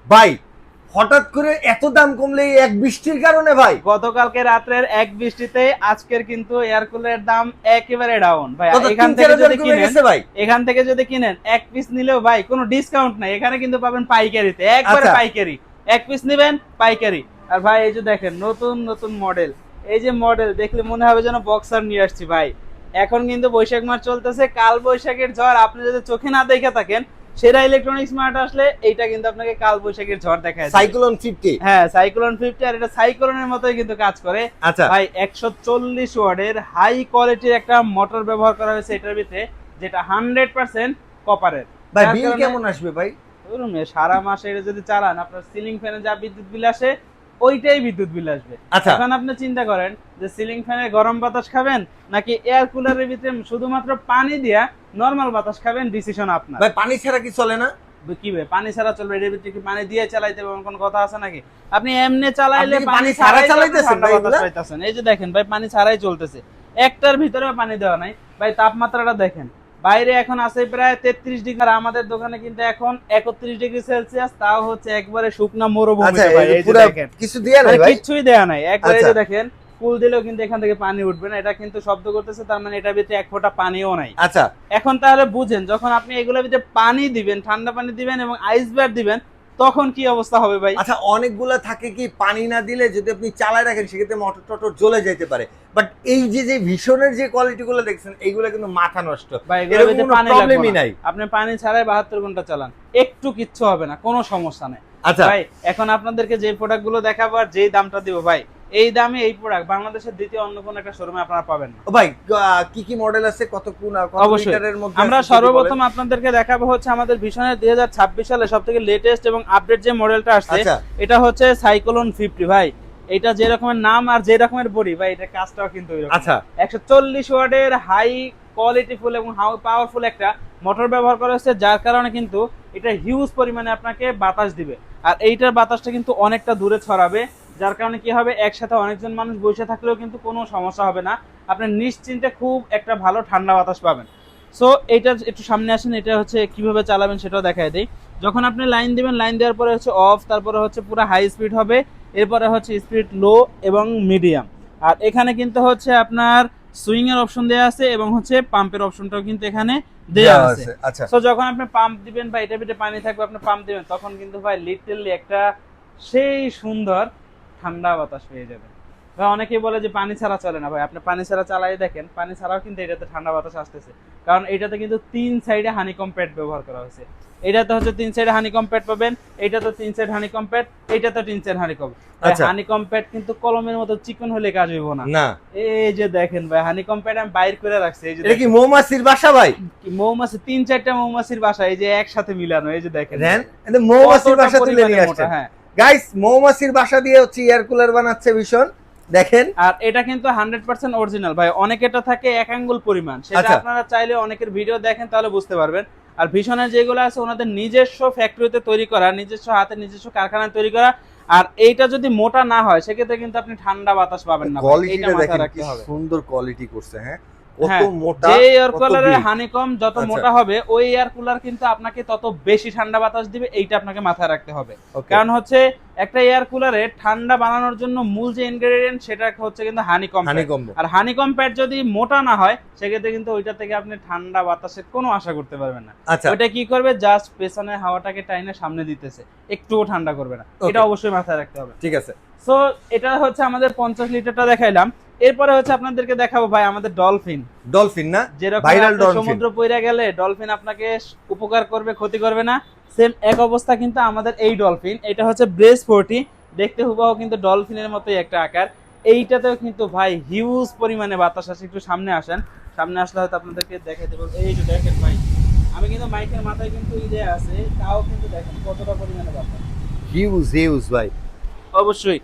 ভাই হঠাৎ করে এত দাম কমলে এই এক বৃষ্টির কারণে ভাই? গতকালকে রাত্রের এক বৃষ্টিতে আজকের কিন্তু এয়ার কুলারের দাম একেবারে ডাউন ভাই। কত, এখান 3-4 থেকে হাজার যদি কমে কিনেন, গেছে ভাই? এখান থেকে যদি কিনেন এক পিস নিলেও ভাই কোনো ডিসকাউন্ট নাই, এখানে কিন্তু পাবেন পাইকারিতে, একবারে আচ্ছা। পাইকারি। এক পিস নেবেন পাইকারি। আর ভাই এই যে দেখেন নতুন নতুন মডেল, এই যে মডেল দেখলে মনে হবে যেন বক্সার নিয়ে আসছি ভাই। এখন কিন্তু বৈশাখ মাস চলতেছে, কাল বৈশাখের ঝড় আপনি যদি চোখে না দেখে থাকেন, সেরা ইলেকট্রনিক্স মার্ট আসলে এইটা কিন্তু আপনাকে কাল বৈশাখীর ঝড় দেখায় দিবে। সাইক্লোন 50। হ্যাঁ সাইক্লোন 50, আর এটা সাইক্লোনের মতোই কিন্তু কাজ করে। আচ্ছা ভাই 140 ওয়াটের হাই কোয়ালিটির একটা মোটর ব্যবহার করা হয়েছে এটার ভিতরে, যেটা 100% কপারের। ভাই যার বিল কারণে কেমন আসবে ভাই? ধরুন সারা মাসে এটা যদি চালান, আপনার সিলিং ফ্যানে যা বিদ্যুৎ বিল আসে ওইটাই বিদ্যুৎ বিল আসবে। আচ্ছা। এখন আপনি চিন্তা করেন যে সিলিং ফ্যানে গরম বাতাস খাবেন নাকি এয়ার কুলারের ভিতরে শুধুমাত্র পানি দিয়া নরমাল বাতাস খাবেন, ডিসিশন আপনার। ভাই পানি ছাড়া কি চলে না? কি ভাই পানি ছাড়া চলবে? এর ভিতরে কি পানি দিয়ে চালাইতে হবে এমন কোনো কথা আছে নাকি? আপনি এমনি চালাইলে আপনি কি পানি পানি ছাড়া ছাড়াই চালাইতেছেন ঠান্ডা ভাই বাতাস এগুলা? পাইতেছেন। এই যে দেখেন ভাই পানি ছাড়াই চলতেছে, একটার ভিতরেও পানি দেওয়া নাই ভাই। তাপমাত্রাটা দেখেন, বাইরে এখন আছে প্রায় 33 ডিগ্রি, আর আমাদের দোকানে কিন্তু এখন 31 ডিগ্রি সেলসিয়াস, তাও হচ্ছে একবারে শুকনা মরুভূমিতে আচ্ছা ভাই। এই এই যে পুরো দেখেন কিছু দিয়া নাই মানে ভাই? কিচ্ছুই দেয়া নাই, একবারে এই যে আচ্ছা। দেখেন ফুল দিলেও কিন্তু এখান থেকে পানি উঠবে না, এটা কিন্তু শব্দ করতেছে, তার মানে এটার ভিতরে এক ফোঁটা পানিও নাই। আচ্ছা এখন তাহলে বুঝেন যখন আপনি এগুলোর ভিতরে পানি দিবেন, ঠান্ডা পানি দিবেন এবং আইস ব্যাট দিবেন, তখন কি অবস্থা হবে ভাই? আচ্ছা, অনেকগুলা থাকে কি পানি না দিলে যদি আপনি চালায় রাখেন সেক্ষেত্রে মোটর টটর জ্বলে যেতে পারে, বাট এই যে যে ভীষণের যে কোয়ালিটি গুলো দেখছেন এইগুলো কিন্তু মাথা নষ্ট। ভাই এগুলোর এরকম ভিতরে কোনো পানি প্রবলেমই লাগবে না, নাই। আপনি পানি ছাড়াই 72 ঘন্টা চালান, একটু কিচ্ছু হবে না, কোনো সমস্যা নেই। আচ্ছা ভাই এখন আপনাদেরকে যে প্রোডাক্ট গুলো দেখাবো আর যেই দামটা দিব ভাই, এই দামে এই প্রোডাক্ট বাংলাদেশের দ্বিতীয় অন্য কোনো একটা শোরুমে আপনারা পাবেন না। ও ভাই কি কি মডেল আছে, কত কোন কত অবশ্যই লিটারের মধ্যে আমরা আছে যদি সর্বপ্রথম বলেন? আপনাদেরকে দেখাবো হচ্ছে আমাদের ভীষণের 2026 সালে সবথেকে লেটেস্ট এবং আপডেট যে মডেলটা আসছে, আচ্ছা এটা হচ্ছে সাইক্লোন 50 ভাই। এটা যে রকমের নাম আর যে রকমের বডি ভাই, এটা কাজটাও কিন্তু ওইরকম। আচ্ছা 140 ওয়াটের হাই কোয়ালিটিফুল এবং পাওয়ারফুল একটা মোটর ব্যবহার করা হয়েছে, যার কারণে কিন্তু এটা হিউজ পরিমাণে আপনাকে বাতাস দিবে। আর এইটার বাতাসটা কিন্তু অনেকটা দূরে ছড়াবে, যার কারণে কি হবে, একসাথে অনেকজন মানুষ বসে থাকলেও কিন্তু কোনো সমস্যা হবে না, আপনি নিশ্চিন্তে খুব একটা ভালো ঠান্ডা বাতাস পাবেন। সো এইটা একটু সামনে আসেন, এটা হচ্ছে কিভাবে চালাবেন সেটাও দেখায় দেই। যখন আপনি লাইন দিবেন, লাইন দেওয়ার পরে হচ্ছে অফ, তারপরে হচ্ছে পুরো হাই স্পিড হবে, এরপরে হচ্ছে স্পিড লো এবং মিডিয়াম। আর এখানে কিন্তু হচ্ছে আপনার সুইং এর অপশন দেওয়া আছে এবং হচ্ছে পাম্পের অপশনটাও কিন্তু এখানে দেওয়া আছে। আচ্ছা সো যখন আপনি পাম্প দিবেন বা এটা ভিতরে পানি থাকবে, আপনি পাম্প দিবেন, তখন কিন্তু ভাই লিটারলি একটা সেই সুন্দর ঠান্ডা বাতাস পেয়ে যাবেন। ভাই অনেকেই বলে যে পানি ছাড়া চলে না, ভাই আপনি পানি ছাড়া চালাই দেখেন, পানি ছাড়াও কিন্তু এটাতে ঠান্ডা বাতাস আসতেছে, কারণ এটাতে কিন্তু 3 সাইডে হানিকম প্যাড ব্যবহার করা হয়েছে। এটাতে হচ্ছে 3 সাইডে হানিকম প্যাড পাবেন, এইটাতে 3 সাইড হানিকম প্যাড, এইটাতে 3 সাইড হানিকম। আচ্ছা। হানিকম প্যাড কিন্তু কলমের মতো চিকন হলে কাজ হইব না। না এই যে দেখেন ভাই হানিকম প্যাড আমি বাইর করে রাখছি, এই যে এটা কি মৌমাছির বাসা ভাই? কি মৌমাছি, 3-4টা মৌমাছির বাসা এই যে একসাথে মিলানো, এই যে দেখেন দেন এটা মৌমাছির কতটা বাসা তুলে পরিমাণে নিয়ে মোটা। আসছেন। হ্যাঁ গাইস মৌমাছির বাসা দিয়ে হচ্ছে এয়ার কুলার বানাচ্ছে ভীষণ, দেখেন। আর এটা কিন্তু 100% অরিজিনাল ভাই। অনেকেটা থাকে 1 আঙ্গুল পরিমাণ, সেটা আচ্ছা। আপনারা চাইলে অনেকের ভিডিও দেখেন তাহলে বুঝতে পারবেন। আর ভীষণের যেগুলো আছে ওনাদের নিজস্ব ফ্যাক্টরিতে তৈরি করা, নিজস্ব হাতে নিজস্ব কারখানায় তৈরি করা। আর এইটা যদি মোটা না হয় সেক্ষেত্রে কিন্তু আপনি ঠান্ডা বাতাস পাবেন না ভাই, এইটা কোয়ালিটিটা মাথায় দেখেন কি রাখতে হবে। সুন্দর কোয়ালিটি করছে, হ্যাঁ কত হ্যাঁ, মোটা, যে এয়ার কত কুলারের big। হানিকম যত আচ্ছা। মোটা হবে, ওই এয়ার কুলার কিন্তু আপনাকে তত বেশি ঠান্ডা বাতাস দিবে, এইটা আপনাকে মাথায় রাখতে হবে। Okay. কারণ হচ্ছে একটা এয়ার কুলারে ঠান্ডা বানানোর জন্য মূল যে ইনগ্রেডিয়েন্ট সেটা হচ্ছে কিন্তু হানিকম। হানিকম্ব। আর হানিকম প্যাড যদি মোটা না হয় সেক্ষেত্রে কিন্তু ওইটা থেকে আপনি ঠান্ডা বাতাসের কোনো আশা করতে পারবেন না। আচ্ছা ওইটা কি করবে, জাস্ট পেছনে হাওয়াটাকে টাইনে সামনে দিতেছে, একটুও ঠান্ডা করবে না। Okay. এটা অবশ্যই মাথায় রাখতে হবে। ঠিক আছে। সো এটা হচ্ছে আমাদের 50 লিটারটা দেখাইলাম। এরপরে হচ্ছে আপনাদেরকে দেখাবো ভাই আমাদের ডলফিন। ডলফিন না, যেরকম ভাইরাল আপনি ডলফিন। সমুদ্র পইরা গেলে ডলফিন আপনাকে উপকার করবে, ক্ষতি করবে না, সেম এক অবস্থা কিন্তু আমাদের এই ডলফিন। এটা হচ্ছে ব্রেস 40, দেখতে হুবহু কিন্তু ডলফিনের মতোই একটা আকার। এইটাতেও কিন্তু ভাই হিউজ পরিমাণে বাতাস আসে। একটু সামনে আসেন, সামনে আসলে হয়তো আপনাদেরকে দেখাইতে পারবো। এই যে দেখেন ভাই, আমি কিন্তু মাইকের মাথায় কিন্তু ইদে আছে, তাও কিন্তু দেখেন কতটা পরিমাণে বাতাস। হিউজ ভাই। অবশ্যই।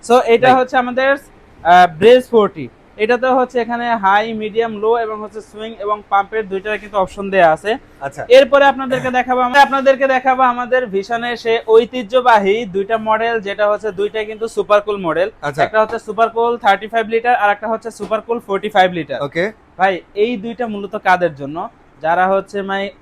সো এটা ভাই। হচ্ছে আমাদের ব্রেস 40। এটাতে হচ্ছে এখানে হাই, মিডিয়াম, লো এবং হচ্ছে সুইং এবং পাম্পের দুইটার কিন্তু অপশন দেয়া আছে। আচ্ছা এরপরে আপনাদেরকে দেখাবো আমাদের ভিশনের সে ঐতিহ্যবাহী দুইটা মডেল, যেটা হচ্ছে দুইটাই কিন্তু সুপার কুল মডেল। আচ্ছা। একটা হচ্ছে সুপার কুল 35 লিটার আর একটা হচ্ছে সুপার কুল 45 লিটার। ওকে। ভাই এই দুইটা মূলত কাদের জন্য, যারা হচ্ছে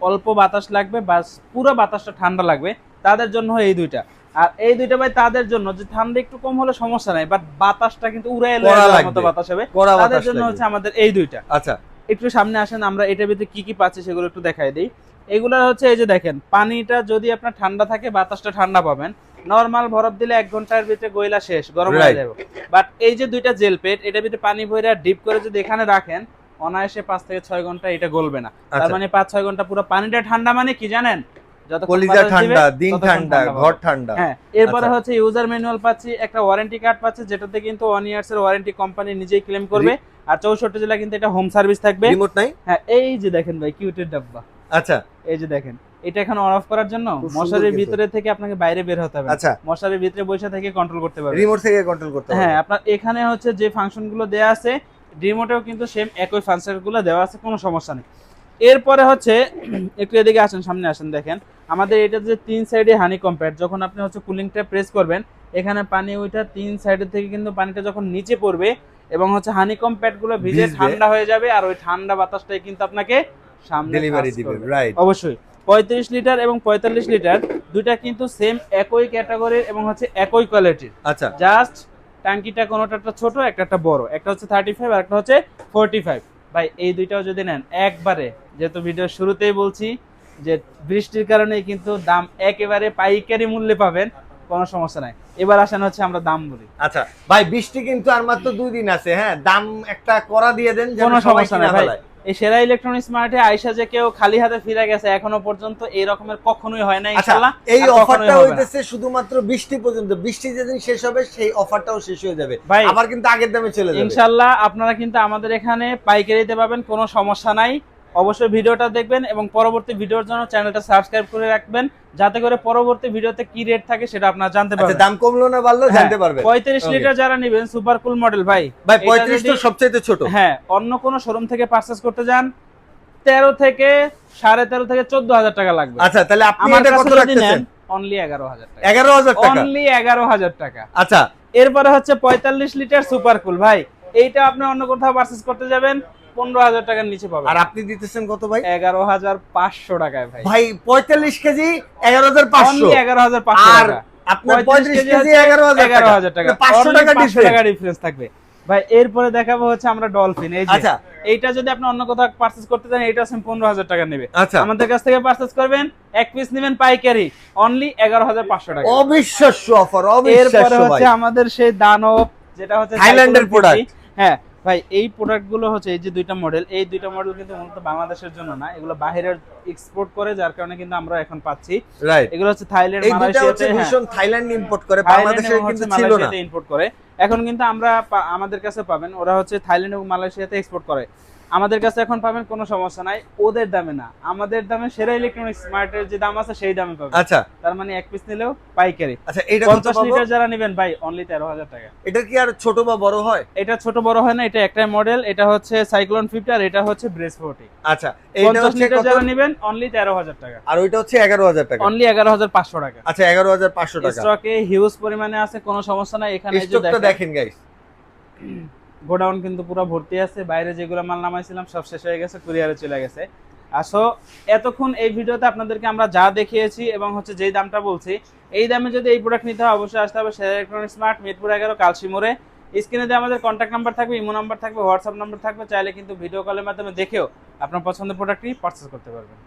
অল্প বাতাস লাগবে বা পুরো বাতাসটা ঠান্ডা লাগবে, তাদের জন্য এই দুইটা। আর এই দুইটা ভাই তাদের জন্য যে ঠান্ডা একটু কম হলে সমস্যা নাই, বাট বাতাসটা কিন্তু উড়াই যাওয়ার মতো বাতাস হবে, তাদের জন্য হচ্ছে আমাদের এই দুইটা। আচ্ছা একটু সামনে আসেন, আমরা এটার ভিতরে কি কি পাচ্ছি সেগুলো একটু দেখাই দিই। এগুলো হচ্ছে এই যে দেখেন, পানিটা যদি আপনার ঠান্ডা থাকে বাতাসটা ঠান্ডা পাবেন, নরমাল বরফ দিলে 1 ঘন্টার ভিতরে গইলা শেষ, গরম হয়ে যাবে। বাট এই যে দুইটা জেল পেট, এটার ভিতরে পানি ভরে ডিপ করে যদি এখানে রাখেন, অনায়াসে 5 থেকে 6 ঘন্টা এটা গলবে না। তার মানে 5-6 ঘন্টা পুরো পানিটা ঠান্ডা, মানে কি জানেন, কলিজা ঠান্ডা, দিন ঠান্ডা, ঘর ঠান্ডা। হ্যাঁ, এরপরে হচ্ছে ইউজার ম্যানুয়াল পাচ্ছি, একটা ওয়ারেন্টি কার্ড পাচ্ছি, যেটাতে কিন্তু 1 ইয়ার্স এর ওয়ারেন্টি কোম্পানি নিজেই ক্লেম করবে। আর 64 জেলা কিন্তু এটা হোম সার্ভিস থাকবে। রিমোট নাই? হ্যাঁ, এই যে দেখেন ভাই কিউটের ডাব্বা। আচ্ছা, এই যে দেখেন, এটা এখন অন অফ করার জন্য মশারির ভিতরে থেকে আপনাকে বাইরে বের হতে হবে। আচ্ছা, মশারির ভিতরে বসে থেকে কন্ট্রোল করতে পারবেন, রিমোট থেকে কন্ট্রোল করতে পারবেন। হ্যাঁ, আপনার এখানে হচ্ছে যে ফাংশন গুলো দেয়া আছে রিমোটেও কিন্তু সেম একই ফাংশন গুলো দেওয়া আছে, কোনো সমস্যা নেই। এরপরে হচ্ছে একটু এদিকে আসেন, সামনে আসেন, দেখেন আমাদের এটা যে 3 সাইডে হানি কম্প্যাক্ট, যখন আপনি হচ্ছে কুলিংটা প্রেস করবেন এখানে পানি ওইটা 3 সাইডের থেকে কিন্তু পানিটা যখন নিচে পড়বে এবং হচ্ছে হানি কম্প্যাক্ট গুলো ভিজে ঠান্ডা হয়ে যাবে, আর ওই ঠান্ডা বাতাসটাই কিন্তু আপনাকে সামনে ডেলিভারি দিবে। রাইট, অবশ্যই 35 লিটার এবং 45 লিটার দুইটা কিন্তু সেম একই ক্যাটাগরির এবং হচ্ছে একই কোয়ালিটির। আচ্ছা, জাস্ট ট্যাঙ্কিটা কোনোটা একটা ছোট, একটা বড়, একটা হচ্ছে 35 আর একটা হচ্ছে 45। ভাই এই দুইটাও যদি নেন একবারে, যেহেতু ভিডিওর শুরুতেই বলছি যে বৃষ্টির কারণে কিন্তু দাম একেবারে পাইকারি মূল্যে পাবেন, কোনো সমস্যা নাই। এবার আসেন হচ্ছে আমরা দাম বলি। আচ্ছা ভাই, বৃষ্টি কিন্তু আর মাত্র 2 দিন আছে, হ্যাঁ, দাম একটা করা দিয়ে দেন, কোনো সমস্যা নাই ভাই। এই সেরা ইলেকট্রনিক্স মার্টে আইসা যে কেউ খালি হাতে ফিরে গেছে এখনো পর্যন্ত এই রকমের কখনোই হয় না ইনশাআল্লাহ। এই অফারটা হইতেছে শুধুমাত্র বৃষ্টি পর্যন্ত, বৃষ্টি যেদিন শেষ হবে সেই অফারটাও শেষ হয়ে যাবে, আবার কিন্তু আগের দামে চলে যাবে ইনশাআল্লাহ। আপনারা কিন্তু আমাদের এখানে পাইকারিতে পাবেন, কোনো সমস্যা নাই। অবশ্যই ভিডিওটা দেখবেন এবং পরবর্তী ভিডিওর জন্য চ্যানেলটা সাবস্ক্রাইব করে রাখবেন, যাতে করে পরবর্তী ভিডিওতে কি রেট থাকে সেটা আপনারা জানতে পারবেন। দাম কমলো না বাড়লো জানতে পারবেন। 35 লিটার যারা নেবেন সুপার কুল মডেল, ভাই 35 তো সবচেয়ে ছোট। হ্যাঁ, অন্য কোন শোরুম থেকে পারচেজ করতে যান 13 থেকে 13.5 থেকে 14,000 টাকা লাগবে। আচ্ছা, তাহলে আপনি এটা কত রাখতেছেন? অনলি 11,000 টাকা। 11,000 টাকা, অনলি 11,000 টাকা। আচ্ছা, এরপরে হচ্ছে 45 লিটার সুপার কুল, ভাই এইটা আপনি অন্য কোথাও পারচেজ করতে যাবেন 15,000 টাকার নিচে পাবেন। আর আপনি দিতেছেন কত ভাই? 11,500 টাকায় ভাই। ভাই 45 কেজি 11,500, অনলি 11,500 টাকা। আপনার 35 কেজি 11,000 টাকা, 500 টাকা ডিফারেন্স থাকবে ভাই। এরপরে দেখাবো হচ্ছে আমরা ডলফিন। এই যে আচ্ছা, এইটা যদি আপনি অন্য কোথাও পারচেজ করতে চান এটা হচ্ছে 15,000 টাকা নেবে। আচ্ছা, আমাদের কাছ থেকে পারচেজ করবেন, এক পিস নেবেন পাইকারি, অনলি 11,500 টাকা। অবিশ্বাস্য অফার, অবিশ্বাস্য। এরপরে হচ্ছে আমাদের সেই দানব, যেটা হচ্ছে থাইল্যান্ডের প্রোডাক্ট। হ্যাঁ ভাই, এই প্রোডাক্ট গুলো হচ্ছে এই যে দুইটা মডেল, এই দুইটা মডেল কিন্তু মূলত বাংলাদেশের জন্য না, এগুলো বাইরের এক্সপোর্ট করে, যার কারণে কিন্তু আমরা এখন পাচ্ছি। রাইট, এগুলো হচ্ছে থাইল্যান্ড, মালয়েশিয়াতে, ভীষণ থাইল্যান্ড ইম্পোর্ট করে, বাংলাদেশে কিন্তু ছিল না, ইম্পোর্ট করে। এখন কিন্তু আমরা আমাদের কাছে পাবেন, ওরা হচ্ছে থাইল্যান্ড এবং মালয়েশিয়াতে এক্সপোর্ট করে, আমাদের কাছে এখন পাবেন, কোনো সমস্যা নাই। ওদের দামে না, আমাদের দামে সেরা ইলেকট্রনিক্স স্মার্টের যে দাম আছে সেই দামে পাবেন। আচ্ছা, তার মানে এক পিস নিলেও পাইকারি। আচ্ছা, এটা 50 লিটার যারা নেবেন ভাই অনলি 13,000 টাকা। এটা কি আর ছোট বা বড় হয়? এটা ছোট বড় হয় না, এটা একটাই মডেল, এটা হচ্ছে সাইক্লোন 50 আর এটা হচ্ছে ব্রেস 40। আচ্ছা, এইটা 50 হচ্ছে লিটার কত? যারা নেবেন অনলি 13,000 টাকা। আর ওইটা হচ্ছে 11,000 টাকা, অনলি 11,500 টাকা। আচ্ছা, 11,500 টাকা। স্টকে হিউজ পরিমাণে আছে, কোনো সমস্যা নাই। এখানে এই যে স্টকটা দেখেন গাইস, গোডাউন কিন্তু পুরো ভর্তি আছে, বাইরে যেগুলো মাল নামাইছিলাম সব শেষ হয়ে গেছে, কুরিয়ারে চলে গেছে। আসো, এতক্ষণ এই ভিডিওতে আপনাদেরকে আমরা যা দেখিয়েছি এবং হচ্ছে যেই দামটা বলছি, এই দামে যদি এই প্রোডাক্ট নিতে হয় অবশ্যই আসতে হবে সেরা ইলেকট্রনিক্স স্মার্ট, মিরপুর 11 কালসি মোড়ে। স্ক্রিনে দিয়ে আমাদের কন্ট্যাক্ট নাম্বার থাকবে, ইমো নাম্বার থাকবে, হোয়াটসঅ্যাপ নাম্বার থাকবে, চাইলে কিন্তু ভিডিও কলের মাধ্যমে দেখেও আপনার পছন্দের প্রোডাক্টটি পারচেজ করতে পারবেন।